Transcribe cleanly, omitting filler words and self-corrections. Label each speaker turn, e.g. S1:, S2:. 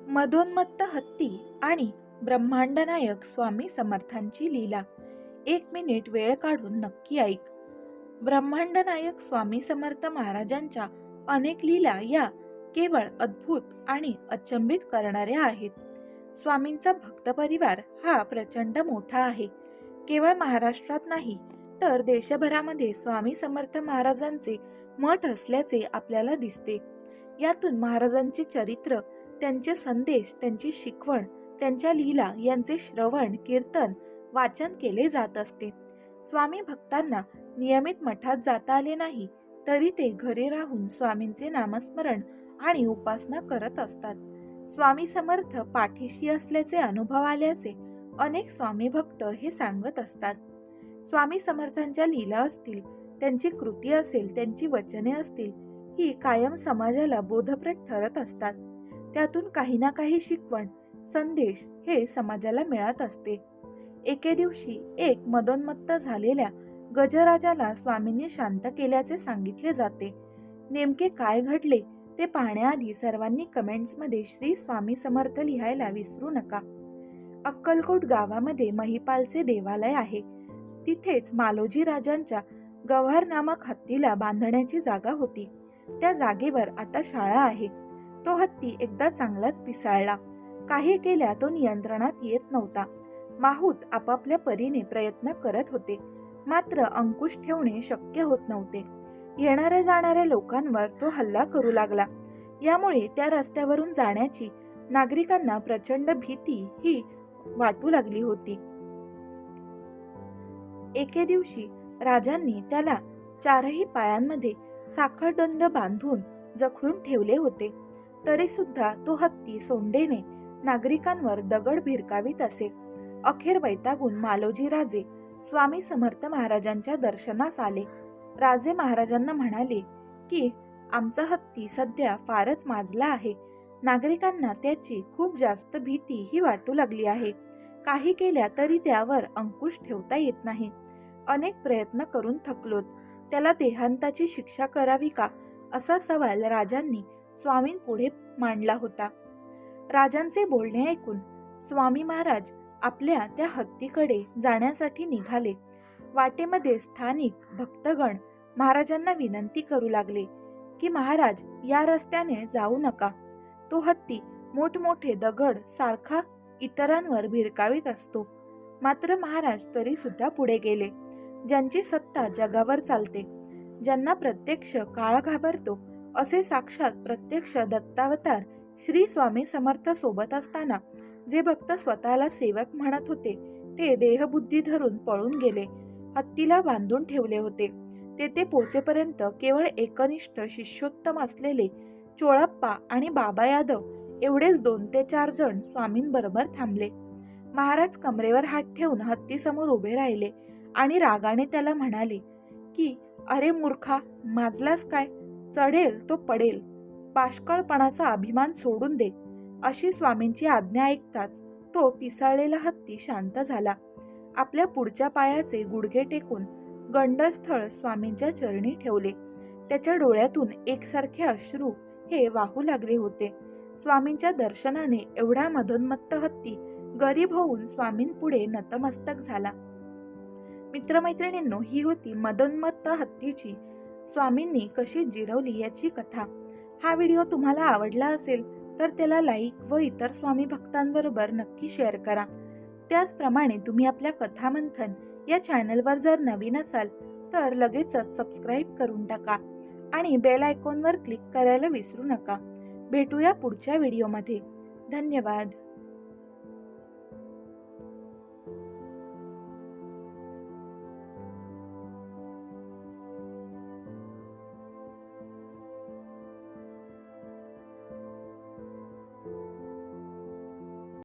S1: मदोन्मत्त हत्ती आणि ब्रह्मांडनायक स्वामी समर्थांची लीला. 1 मिनिट वेळ काढून नक्की ऐक. ब्रह्मांडनायक स्वामी समर्थ महाराजांच्या अनेक लीला या केवळ अद्भुत आणि अचंबित करणाऱ्या आहेत. स्वामींचा भक्त परिवार हा प्रचंड मोठा आहे. केवळ महाराष्ट्रात नाही तर देशभरामध्ये स्वामी समर्थ महाराजांचे मठ असल्याचे आपल्याला दिसते. यातून महाराजांचे चरित्र, त्यांचे संदेश, त्यांची शिकवण, त्यांच्या लीला यांचे श्रवण, कीर्तन, वाचन केले जात असते. स्वामी भक्तांना नियमित मठात जाता आले नाही तरी ते घरी राहून स्वामींचे नामस्मरण आणि उपासना करत असतात. स्वामी समर्थ पाठीशी असल्याचे अनुभव आल्याचे अनेक स्वामी भक्त हे सांगत असतात. स्वामी समर्थांच्या लीला असतील, त्यांची कृती असेल, त्यांची वचने असतील, ही कायम समाजाला बोधप्रद ठरत असतात. त्यातून काही ना काही शिकवण, संदेश हे समाजाला मिळत असते. एके दिवशी एक मदोन्मत्त झालेल्या गजराजाला स्वामींनी शांत केल्याचे सांगितले जाते. नेमके काय घडले ते पाहण्याआधी सर्वांनी कमेंट्समध्ये श्री स्वामी समर्थ लिहायला विसरू नका. अक्कलकोट गावामध्ये महिपालचे देवालय आहे. तिथेच मालोजी राजांच्या गव्हार नामक हत्तीला बांधण्याची जागा होती. त्या जागेवर आता शाळा आहे. तो हत्ती एकदा चांगलाच पिसाळला. काही केल्या तो नियंत्रणात येत नव्हता. माहूत आपापल्या परीने प्रयत्न करत होते, मात्र अंकुश ठेवणे शक्य होत नव्हते. येणाऱ्या जाणाऱ्या लोकांवर तो हल्ला करू लागला. यामुळे त्या रस्त्यावरून जाण्याची नागरिकांना प्रचंड भीती ही वाटू लागली होती. एके दिवशी राजांनी त्याला चारही पायांमध्ये साखळदंड बांधून जखडून ठेवले होते. तरी सुद्धा तो हत्ती सोंडेने नागरिकांवर दगड भिरकावीत असे. अखेर वैतागून मालोजी राजे स्वामी समर्थ महाराजांच्या दर्शनास आले. राजे महाराजांना म्हणाले की आमचा हत्ती सध्या फारच माजला आहे. नागरिकांना त्याची खूप जास्त भीती ही वाटू लागली आहे. काही केल्या तरी त्यावर अंकुश ठेवता येत नाही. अनेक प्रयत्न करून थकलोत. त्याला देहांताची शिक्षा करावी का, असा सवाल राजांनी स्वामींपुढे मांडला होता. राजांचे बोलणे ऐकून स्वामी महाराज आपल्या त्या हत्तीकडे जाण्यासाठी निघाले. वाटेमध्ये स्थानिक भक्तगण महाराजांना विनंती करू लागले की महाराज, या रस्त्याने जाऊ नका. तो हत्ती मोठमोठे दगड सारखा इतरांवर भिरकावीत असतो. मात्र महाराज तरी सुद्धा पुढे गेले. ज्यांची सत्ता जगावर चालते, ज्यांना प्रत्यक्ष काळ घाबरतो, असे साक्षात प्रत्यक्ष दत्तावतार श्री स्वामी समर्थ सोबत असताना जे भक्त स्वतःला सेवक म्हणत होते ते देहबुद्धी धरून पळून गेले. हत्तीला बांधून ठेवले होते. तेथे पोचेपर्यंत केवळ एकनिष्ठ शिष्योत्तम असलेले चोळप्पा आणि बाबा यादव एवढेच 2 ते 4 जण स्वामींबरोबर थांबले. महाराज कमरेवर हात ठेवून हत्तीसमोर उभे राहिले आणि रागाने त्याला म्हणाले की अरे मूर्खा, माजलास काय? चढेल तो पडेल. पाष्कळपणाचा अभिमान सोडून दे. अशी स्वामींची आज्ञा ऐकताच तो पिसाळलेला हत्ती शांत झाला. आपल्या पुढच्या पायाचे गुडघे टेकून गंडस्थळ स्वामींच्या चरणी ठेवले. त्याच्या डोळ्यातून एकसारखे अश्रू हे वाहू लागले होते. स्वामींच्या दर्शनाने एवढा मदोन्मत्त हत्ती गरीब होऊन स्वामींपुढे नतमस्तक झाला. मित्रमैत्रिणींनो, ही होती मदोन्मत्त हत्तीची स्वामींनी कशी जिरवली याची कथा. हा व्हिडिओ तुम्हाला आवडला असेल तर त्याला लाईक व इतर स्वामी भक्तांबरोबर नक्की शेअर करा. त्याचप्रमाणे तुम्ही आपल्या कथा मंथन या चॅनलवर जर नवीन असाल तर लगेचच सबस्क्राईब करून टाका आणि बेल आयकॉनवर क्लिक करायला विसरू नका. भेटूया पुढच्या व्हिडिओमध्ये. धन्यवाद.